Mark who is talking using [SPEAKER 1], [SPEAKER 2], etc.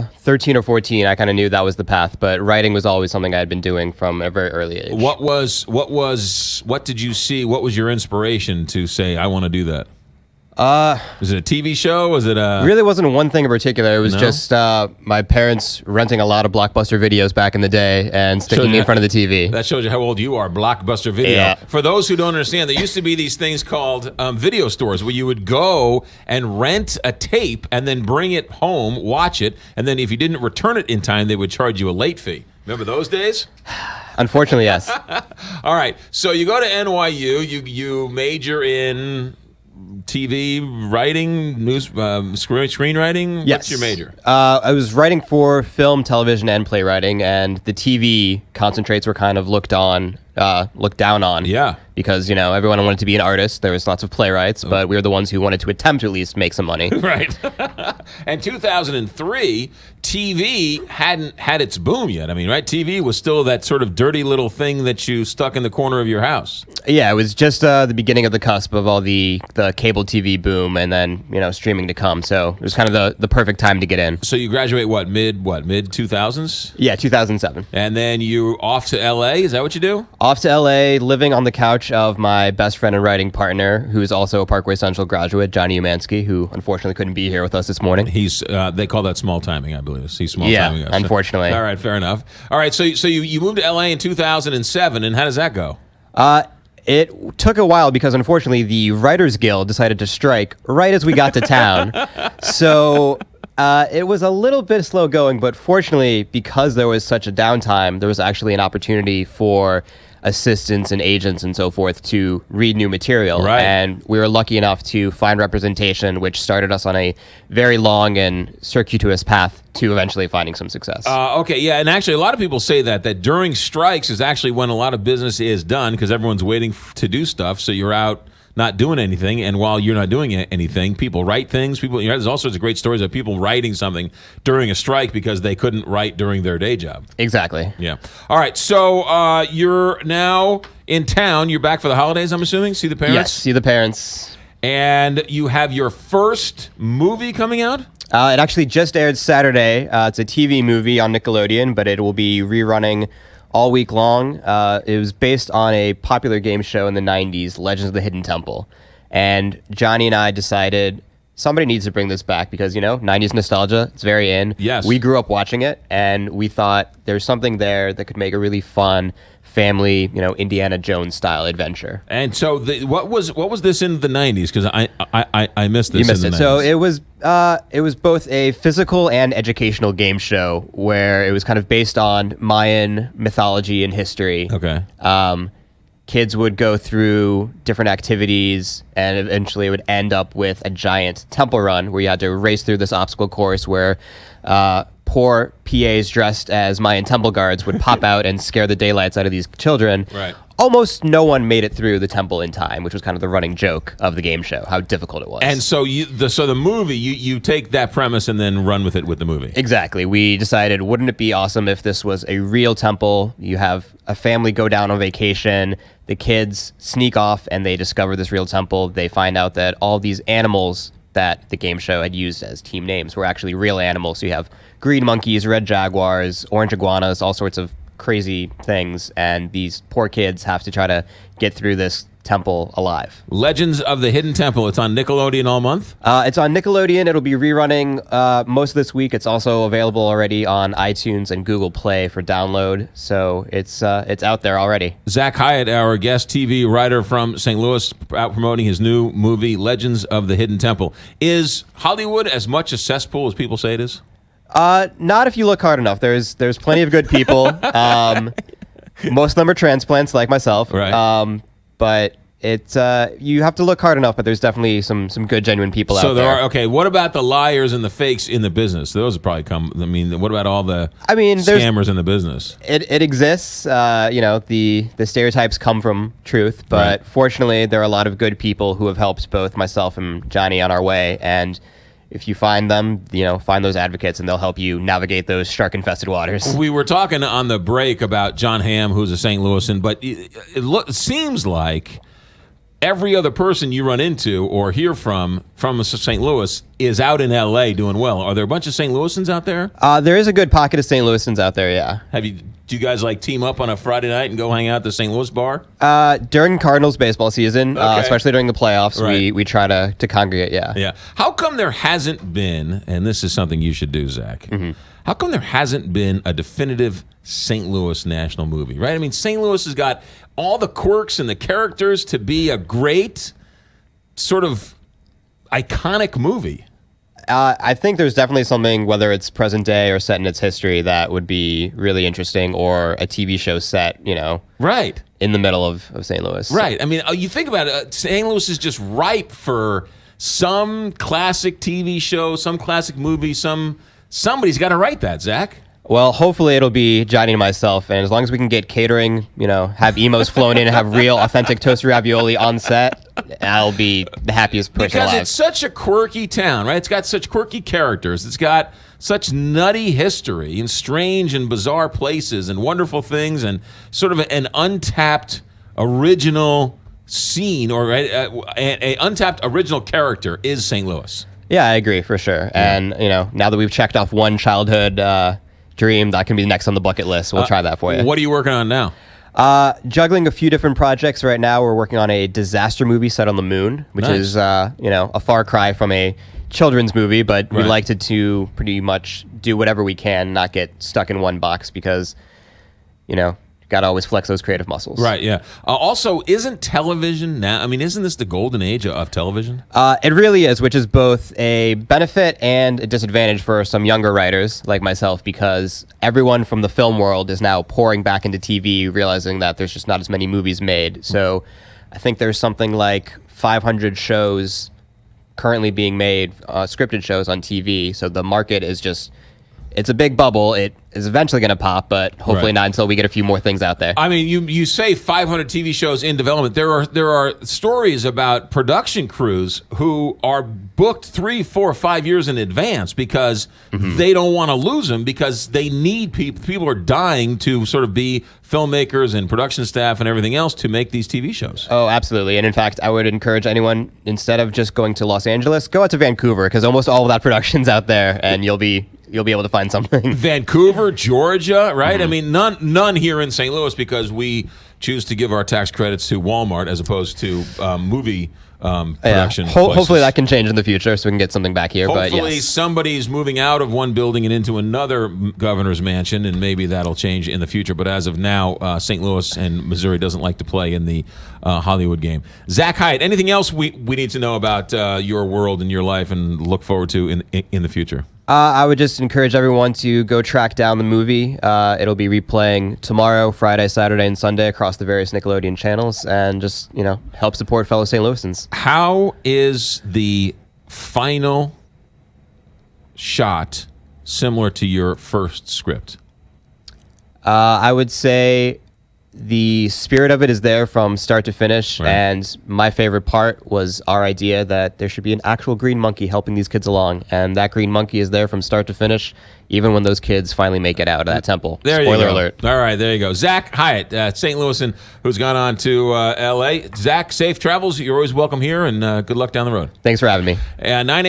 [SPEAKER 1] 13 or 14, I kind of knew that was the path, but writing was always something I had been doing from a very early age.
[SPEAKER 2] What did you see? What was your inspiration to say, I want to do that? Was it a TV show? Was it a...
[SPEAKER 1] Really wasn't one thing in particular. It was
[SPEAKER 2] No?
[SPEAKER 1] just my parents renting a lot of Blockbuster videos back in the day and sticking me in front of the TV.
[SPEAKER 2] That shows you how old you are. Blockbuster Video.
[SPEAKER 1] Yeah.
[SPEAKER 2] For those who don't understand, there used to be these things called video stores where you would go and rent a tape and then bring it home, watch it, and then if you didn't return it in time, they would charge you a late fee. Remember those days?
[SPEAKER 1] Unfortunately, yes.
[SPEAKER 2] All right. So you go to NYU. You major in TV writing, news, screenwriting.
[SPEAKER 1] Yes.
[SPEAKER 2] What's your major?
[SPEAKER 1] I was writing for film, television, and playwriting, and the TV concentrates were kind of looked down on.
[SPEAKER 2] Yeah.
[SPEAKER 1] Because, everyone wanted to be an artist. There was lots of playwrights, but we were the ones who wanted to attempt to at least make some money.
[SPEAKER 2] Right. And 2003, TV hadn't had its boom yet. I mean, right? TV was still that sort of dirty little thing that you stuck in the corner of your house.
[SPEAKER 1] Yeah, it was just the beginning of the cusp of all the cable TV boom and then, streaming to come. So it was kind of the perfect time to get in.
[SPEAKER 2] So you graduate mid 2000s?
[SPEAKER 1] Yeah, 2007.
[SPEAKER 2] And then you off to LA? Is that what you do?
[SPEAKER 1] Off to LA, living on the couch of my best friend and writing partner, who is also a Parkway Central graduate, Johnny Umansky, who unfortunately couldn't be here with us this morning.
[SPEAKER 2] He's they call that small timing, I believe. He's small timing us.
[SPEAKER 1] Yeah, unfortunately.
[SPEAKER 2] All right, fair enough. All right, so you moved to LA in 2007, and how does that go?
[SPEAKER 1] It took a while because, unfortunately, the Writers Guild decided to strike right as we got to town. So it was a little bit slow going, but fortunately, because there was such a downtime, there was actually an opportunity for assistants and agents and so forth to read new material.
[SPEAKER 2] Right.
[SPEAKER 1] And we were lucky enough to find representation, which started us on a very long and circuitous path to eventually finding some success.
[SPEAKER 2] Okay, yeah, and actually a lot of people say that during strikes is actually when a lot of business is done because everyone's waiting to do stuff, so you're out not doing anything, and while you're not doing anything, people write things. There's all sorts of great stories of people writing something during a strike because they couldn't write during their day job.
[SPEAKER 1] Exactly.
[SPEAKER 2] Yeah. All right, so you're now in town. You're back for the holidays, I'm assuming? See the parents?
[SPEAKER 1] Yes, see the parents.
[SPEAKER 2] And you have your first movie coming out?
[SPEAKER 1] It actually just aired Saturday. It's a TV movie on Nickelodeon, but it will be rerunning all week long. It was based on a popular game show in the 90s, Legends of the Hidden Temple. And Johnny and I decided somebody needs to bring this back because, 90s nostalgia, it's very in.
[SPEAKER 2] Yes.
[SPEAKER 1] We grew up watching it, and we thought there's something there that could make a really fun family, Indiana Jones style adventure.
[SPEAKER 2] And so, what was this in the 90s? Because I missed this.
[SPEAKER 1] You missed
[SPEAKER 2] in the
[SPEAKER 1] it.
[SPEAKER 2] 90s.
[SPEAKER 1] So it was both a physical and educational game show where it was kind of based on Mayan mythology and history.
[SPEAKER 2] Okay.
[SPEAKER 1] Kids would go through different activities, and eventually it would end up with a giant temple run where you had to race through this obstacle course where poor PAs dressed as Mayan temple guards would pop out and scare the daylights out of these children.
[SPEAKER 2] Right.
[SPEAKER 1] Almost no one made it through the temple in time, which was kind of the running joke of the game show, how difficult it was.
[SPEAKER 2] And so the movie, you take that premise and then run with it with the movie.
[SPEAKER 1] Exactly. We decided, wouldn't it be awesome if this was a real temple? You have a family go down on vacation, the kids sneak off, and they discover this real temple. They find out that all these animals that the game show had used as team names were actually real animals. So you have green monkeys, red jaguars, orange iguanas, all sorts of crazy things, and these poor kids have to try to get through this temple alive.
[SPEAKER 2] Legends of the Hidden Temple. It's on Nickelodeon all month?
[SPEAKER 1] It's on Nickelodeon. It'll be rerunning most of this week. It's also available already on iTunes and Google Play for download, so it's out there already.
[SPEAKER 2] Zach Hyatt, our guest TV writer from St. Louis, out promoting his new movie, Legends of the Hidden Temple. Is Hollywood as much a cesspool as people say it is?
[SPEAKER 1] Not if you look hard enough. There's plenty of good people. Most of them are transplants like myself.
[SPEAKER 2] Right.
[SPEAKER 1] But it's you have to look hard enough, but there's definitely some good, genuine people out there.
[SPEAKER 2] So there are, okay, what about the liars and the fakes in the business? Those would probably come, what about all the scammers in the business?
[SPEAKER 1] It exists. The stereotypes come from truth, but
[SPEAKER 2] Right.
[SPEAKER 1] Fortunately, there are a lot of good people who have helped both myself and Johnny on our way, and if you find them, find those advocates, and they'll help you navigate those shark-infested waters.
[SPEAKER 2] We were talking on the break about John Hamm, who's a St. Louisan, but it seems like every other person you run into or hear from St. Louis is out in L.A. doing well. Are there a bunch of St. Louisans out there?
[SPEAKER 1] There is a good pocket of St. Louisans out there, yeah.
[SPEAKER 2] Do you guys like team up on a Friday night and go hang out at the St. Louis bar?
[SPEAKER 1] During Cardinals baseball season, especially during the playoffs,
[SPEAKER 2] Right.
[SPEAKER 1] we try to congregate, yeah.
[SPEAKER 2] Yeah. How come there hasn't been, and this is something you should do, Zach, how come there hasn't been a definitive St. Louis national movie, right? I mean, St. Louis has got all the quirks and the characters to be a great sort of iconic movie.
[SPEAKER 1] I think there's definitely something, whether it's present day or set in its history, that would be really interesting, or a TV show set,
[SPEAKER 2] Right.
[SPEAKER 1] in the middle of St. Louis.
[SPEAKER 2] Right. I mean, you think about it, St. Louis is just ripe for some classic TV show, some classic movie, somebody's got to write that, Zach.
[SPEAKER 1] Well, hopefully it'll be Johnny and myself, and as long as we can get catering, have emos flown in and have real, authentic toasted ravioli on set, I'll be the happiest person
[SPEAKER 2] Because
[SPEAKER 1] alive.
[SPEAKER 2] it's such a quirky town, right? It's got such quirky characters. It's got such nutty history and strange and bizarre places and wonderful things and sort of an untapped original scene or an untapped original character is St. Louis.
[SPEAKER 1] Yeah, I agree, for sure.
[SPEAKER 2] Yeah.
[SPEAKER 1] And, now that we've checked off one childhood dream, that can be next on the bucket list. We'll try that for you.
[SPEAKER 2] What are you working on now?
[SPEAKER 1] Juggling a few different projects right now. We're working on a disaster movie set on the moon, which
[SPEAKER 2] Nice.
[SPEAKER 1] is, a far cry from a children's movie, but we
[SPEAKER 2] Right.
[SPEAKER 1] like to pretty much do whatever we can, not get stuck in one box because, got to always flex those creative muscles.
[SPEAKER 2] Right, yeah. Also, isn't television now, I mean, isn't this the golden age of television?
[SPEAKER 1] It really is, which is both a benefit and a disadvantage for some younger writers like myself, because everyone from the film world is now pouring back into TV, realizing that there's just not as many movies made. So I think there's something like 500 shows currently being made, scripted shows on TV. So the market is it's a big bubble. It is eventually going to pop, but hopefully
[SPEAKER 2] Right.
[SPEAKER 1] not until we get a few more things out there.
[SPEAKER 2] I mean, you say 500 TV shows in development. There are stories about production crews who are booked 3, 4, 5 years in advance because they don't want to lose them, because they need people. People are dying to sort of be filmmakers and production staff and everything else to make these TV shows.
[SPEAKER 1] Oh, absolutely. And in fact, I would encourage anyone, instead of just going to Los Angeles, go out to Vancouver, because almost all of that production's out there, and you'll be able to find something.
[SPEAKER 2] Vancouver, Georgia, right? I mean, none here in St. Louis, because we choose to give our tax credits to Walmart as opposed to movie production.
[SPEAKER 1] Hopefully
[SPEAKER 2] places.
[SPEAKER 1] that can change in the future, so we can get something back here.
[SPEAKER 2] Hopefully
[SPEAKER 1] but yes.
[SPEAKER 2] somebody's moving out of one building and into another governor's mansion, and maybe that'll change in the future. But as of now, St. Louis and Missouri doesn't like to play in the Hollywood game. Zach Hyatt, anything else we need to know about your world and your life and look forward to in the future?
[SPEAKER 1] I would just encourage everyone to go track down the movie. It'll be replaying tomorrow, Friday, Saturday, and Sunday across the various Nickelodeon channels, and just, help support fellow St. Louisans.
[SPEAKER 2] How is the final shot similar to your first script?
[SPEAKER 1] I would say the spirit of it is there from start to finish,
[SPEAKER 2] Right.
[SPEAKER 1] and my favorite part was our idea that there should be an actual green monkey helping these kids along, and that green monkey is there from start to finish, even when those kids finally make it out of that temple.
[SPEAKER 2] There
[SPEAKER 1] Spoiler
[SPEAKER 2] you go.
[SPEAKER 1] alert.
[SPEAKER 2] All right, there you go. Zach Hyatt, St. Louisan, who's gone on to L.A. Zach, safe travels. You're always welcome here, and good luck down the road.
[SPEAKER 1] Thanks for having me.
[SPEAKER 2] 9